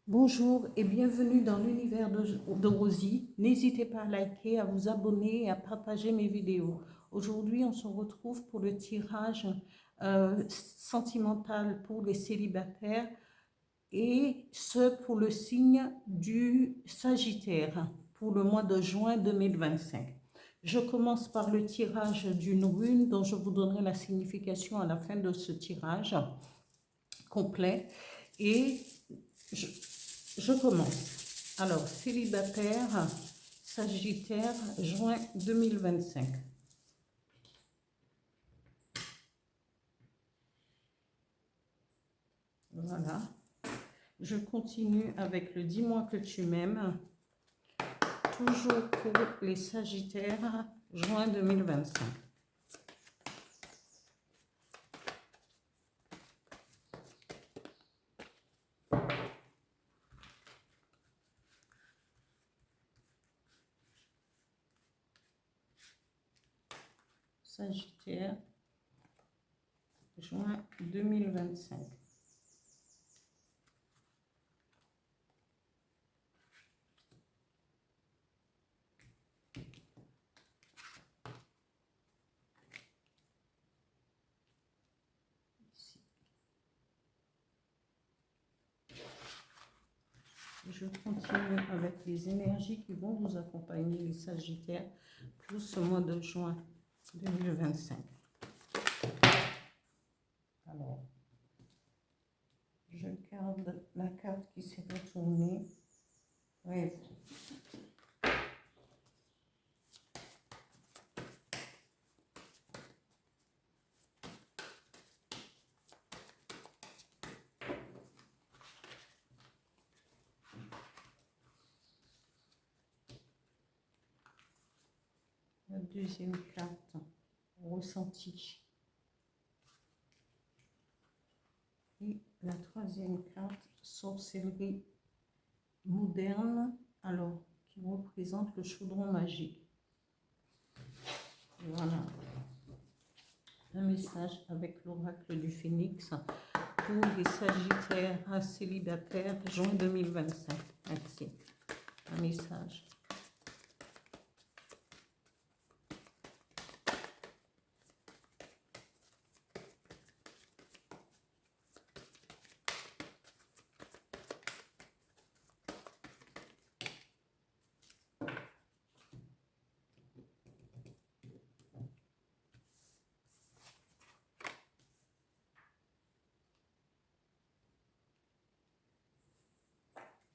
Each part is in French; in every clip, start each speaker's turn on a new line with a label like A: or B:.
A: Bonjour et bienvenue dans l'univers de Rosie. N'hésitez pas à liker, à vous abonner et à partager mes vidéos. Aujourd'hui, on se retrouve pour le tirage sentimental pour les célibataires et ce pour le signe du Sagittaire pour le mois de juin 2025. Je commence par le tirage d'une rune dont je vous donnerai la signification à la fin de ce tirage complet et je commence. Alors, célibataire, Sagittaire, juin 2025. Voilà. Je continue avec le dis-moi que tu m'aimes. Toujours pour les Sagittaires, juin 2025. Sagittaire, juin 2025. Ici. Je continue avec les énergies qui vont vous accompagner, les Sagittaires, pour ce mois de juin 2025. Alors, je garde la carte qui s'est retournée. Rêve. La deuxième carte, ressenti. Et la troisième carte, sorcellerie moderne, alors qui représente le chaudron magique. Voilà. Un message avec l'oracle du Phénix pour les Sagittaires célibataires, juin 2025. Merci. Un message.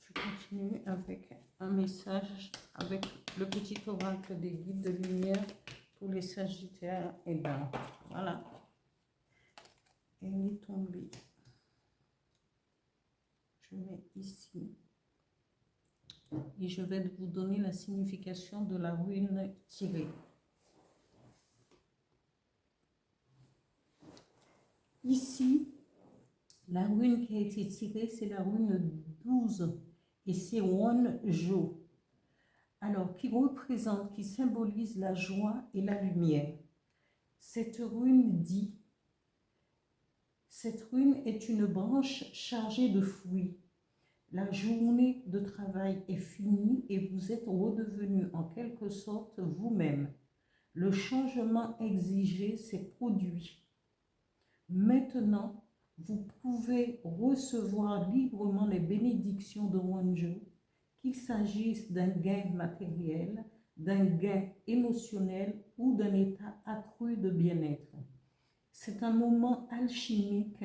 A: Je continue avec un message avec le petit oracle des guides de lumière pour les Sagittaires. Et ben voilà, elle est tombée. Je mets ici et je vais vous donner la signification de la rune tirée. Ici, la rune qui a été tirée, c'est la rune 12 et c'est Won-jo. Alors, qui représente, qui symbolise la joie et la lumière. Cette rune dit, cette rune est une branche chargée de fruits. La journée de travail est finie et vous êtes redevenu en quelque sorte vous-même. Le changement exigé s'est produit. Maintenant, vous pouvez recevoir librement les bénédictions de Wonjo, qu'il s'agisse d'un gain matériel, d'un gain émotionnel ou d'un état accru de bien-être. C'est un moment alchimique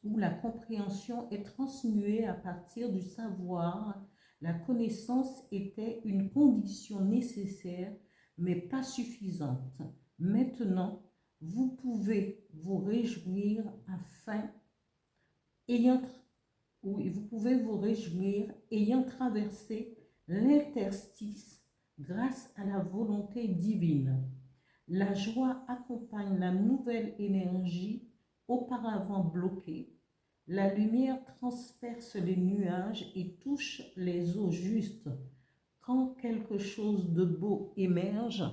A: où la compréhension est transmuée à partir du savoir. La connaissance était une condition nécessaire, mais pas suffisante. Maintenant, vous pouvez vous réjouir ayant traversé l'interstice grâce à la volonté divine. La joie accompagne la nouvelle énergie auparavant bloquée. La lumière transperce les nuages et touche les eaux justes. Quand quelque chose de beau émerge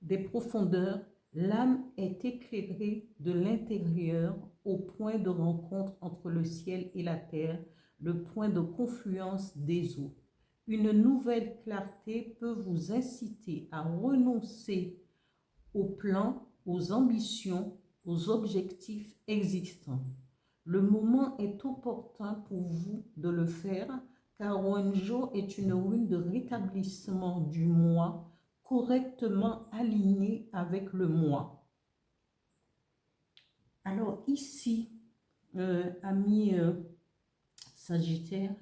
A: des profondeurs, l'âme est éclairée de l'intérieur au point de rencontre entre le ciel et la terre, le point de confluence des eaux. Une nouvelle clarté peut vous inciter à renoncer aux plans, aux ambitions, aux objectifs existants. Le moment est opportun pour vous de le faire car Wanjo est une rune de rétablissement du moi correctement aligné avec le moi. Alors ici, amis Sagittaire,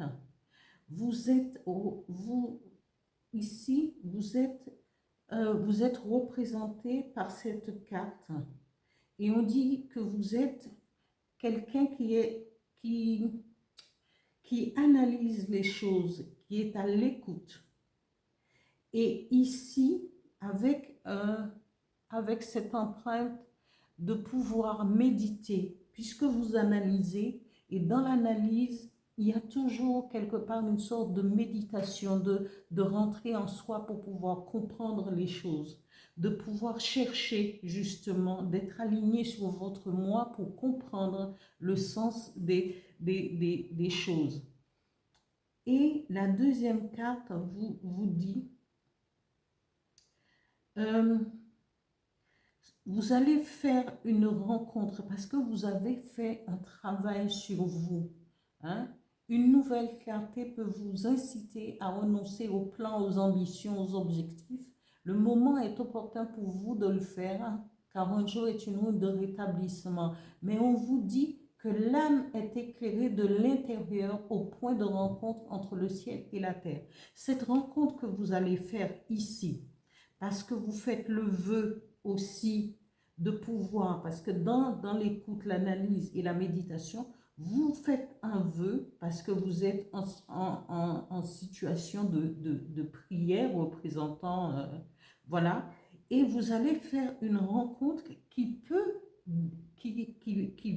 A: ici, vous êtes représenté par cette carte et on dit que vous êtes quelqu'un qui analyse les choses, qui est à l'écoute. Et ici, avec cette empreinte de pouvoir méditer, puisque vous analysez, et dans l'analyse, il y a toujours quelque part une sorte de méditation, de rentrer en soi pour pouvoir comprendre les choses, de pouvoir chercher justement, d'être aligné sur votre moi pour comprendre le sens des choses. Et la deuxième carte vous dit, vous allez faire une rencontre parce que vous avez fait un travail sur vous. Hein? Une nouvelle clarté peut vous inciter à renoncer aux plans, aux ambitions, aux objectifs. Le moment est opportun pour vous de le faire, hein, car un jour est une route de rétablissement. Mais on vous dit que l'âme est éclairée de l'intérieur au point de rencontre entre le ciel et la terre. Cette rencontre que vous allez faire ici, parce que vous faites le vœu aussi de pouvoir, parce que dans l'écoute, l'analyse et la méditation, vous faites un vœu parce que vous êtes en situation de prière représentant, voilà, et vous allez faire une rencontre qui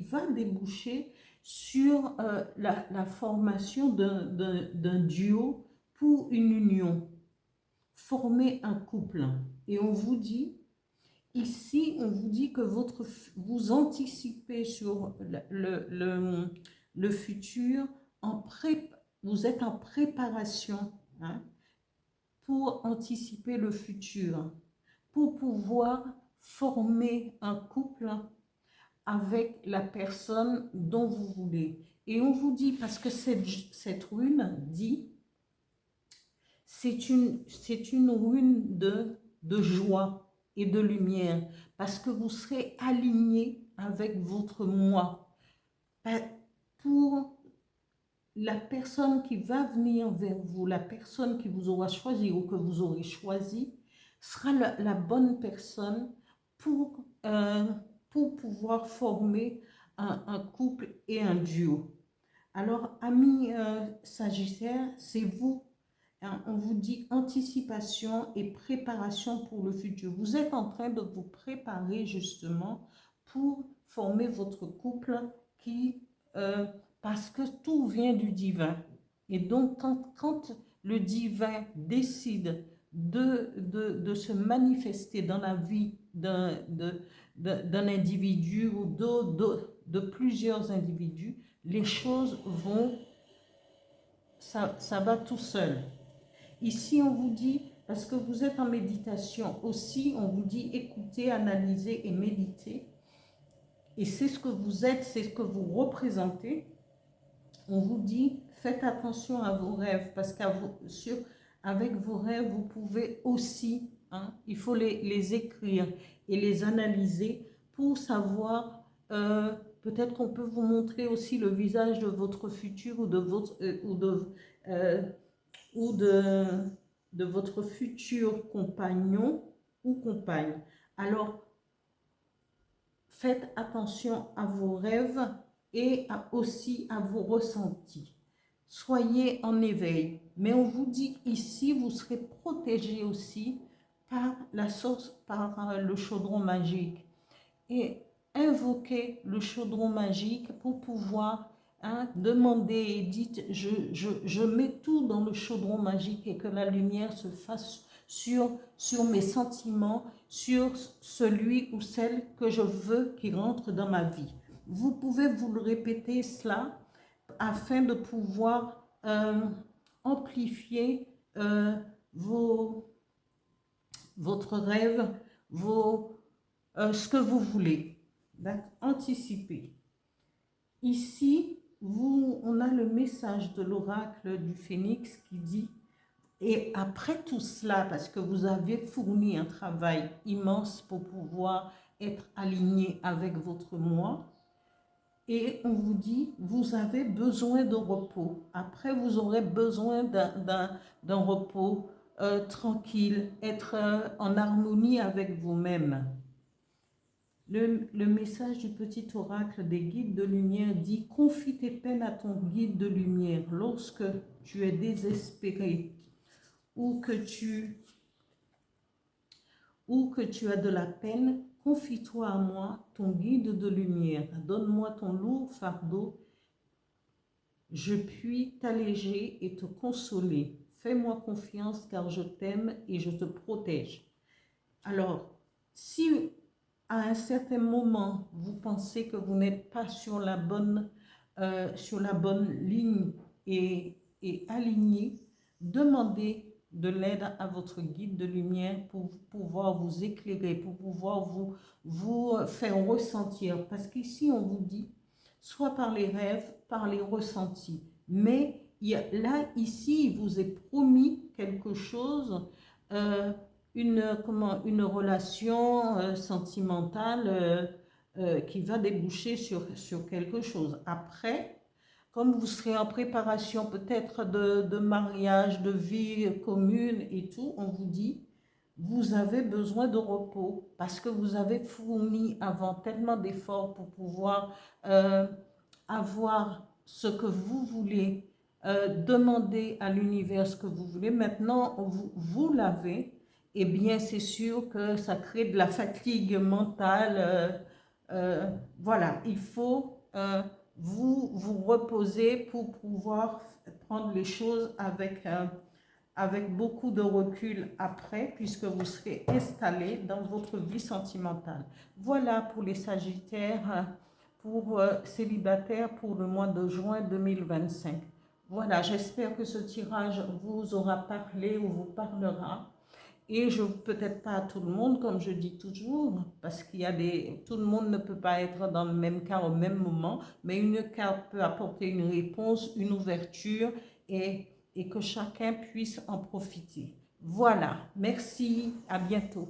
A: va déboucher sur la formation d'un duo pour une union, former un couple. Et on vous dit, ici, on vous dit que vous anticipez sur le futur, vous êtes en préparation, hein, pour anticiper le futur, pour pouvoir former un couple avec la personne dont vous voulez. Et on vous dit, parce que cette rune dit, c'est une rune de joie et de lumière, parce que vous serez aligné avec votre moi. Pour la personne qui va venir vers vous, la personne qui vous aura choisi ou que vous aurez choisi, sera la bonne personne pour pouvoir former un couple et un duo. Alors, amis Sagittaire, c'est vous. On vous dit anticipation et préparation pour le futur. Vous êtes en train de vous préparer justement pour former votre couple parce que tout vient du divin. Et donc, quand le divin décide de se manifester dans la vie d'un individu ou de plusieurs individus, les choses vont, ça va tout seul. Ici, on vous dit, parce que vous êtes en méditation aussi, on vous dit écoutez, analysez et méditez. Et c'est ce que vous êtes, c'est ce que vous représentez. On vous dit, faites attention à vos rêves, parce qu'avec vos rêves, vous pouvez aussi, hein, il faut les écrire et les analyser pour savoir, peut-être qu'on peut vous montrer aussi le visage de votre futur ou de votre futur compagnon ou compagne. Alors, faites attention à vos rêves et aussi à vos ressentis. Soyez en éveil. Mais on vous dit ici, vous serez protégé aussi par la source, par le chaudron magique. Et invoquez le chaudron magique pour pouvoir demander et dites, je mets tout dans le chaudron magique et que la lumière se fasse sur mes sentiments, sur celui ou celle que je veux qui rentre dans ma vie. Vous pouvez vous le répéter cela afin de pouvoir amplifier votre rêve, ce que vous voulez. Anticiper. Ici, on a le message de l'oracle du Phénix qui dit, et après tout cela, parce que vous avez fourni un travail immense pour pouvoir être aligné avec votre moi, et on vous dit, vous avez besoin de repos. Après, vous aurez besoin d'un repos tranquille, être en harmonie avec vous-même. Le message du petit oracle des guides de lumière dit, confie tes peines à ton guide de lumière lorsque tu es désespéré ou que tu as de la peine. Confie-toi à moi, ton guide de lumière. Donne-moi ton lourd fardeau. Je puis t'alléger et te consoler. Fais-moi confiance car je t'aime et je te protège. Alors, si à un certain moment, vous pensez que vous n'êtes pas sur la bonne ligne et aligné, demandez de l'aide à votre guide de lumière pour pouvoir vous éclairer, pour pouvoir vous faire ressentir. Parce qu'ici, on vous dit, soit par les rêves, par les ressentis. Mais là, ici, il vous est promis quelque chose, une relation sentimentale qui va déboucher sur quelque chose. Après, comme vous serez en préparation peut-être de mariage, de vie commune et tout, on vous dit, vous avez besoin de repos parce que vous avez fourni avant tellement d'efforts pour pouvoir avoir ce que vous voulez, demander à l'univers ce que vous voulez. Maintenant, vous l'avez. Eh bien, c'est sûr que ça crée de la fatigue mentale. Voilà, il faut vous reposer pour pouvoir prendre les choses avec beaucoup de recul après, puisque vous serez installé dans votre vie sentimentale. Voilà pour les Sagittaires, pour célibataires pour le mois de juin 2025. Voilà, j'espère que ce tirage vous aura parlé ou vous parlera. Et je peut-être pas à tout le monde, comme je dis toujours, parce qu'il y a tout le monde ne peut pas être dans le même cas au même moment, mais une carte peut apporter une réponse, une ouverture et que chacun puisse en profiter. Voilà, merci, à bientôt.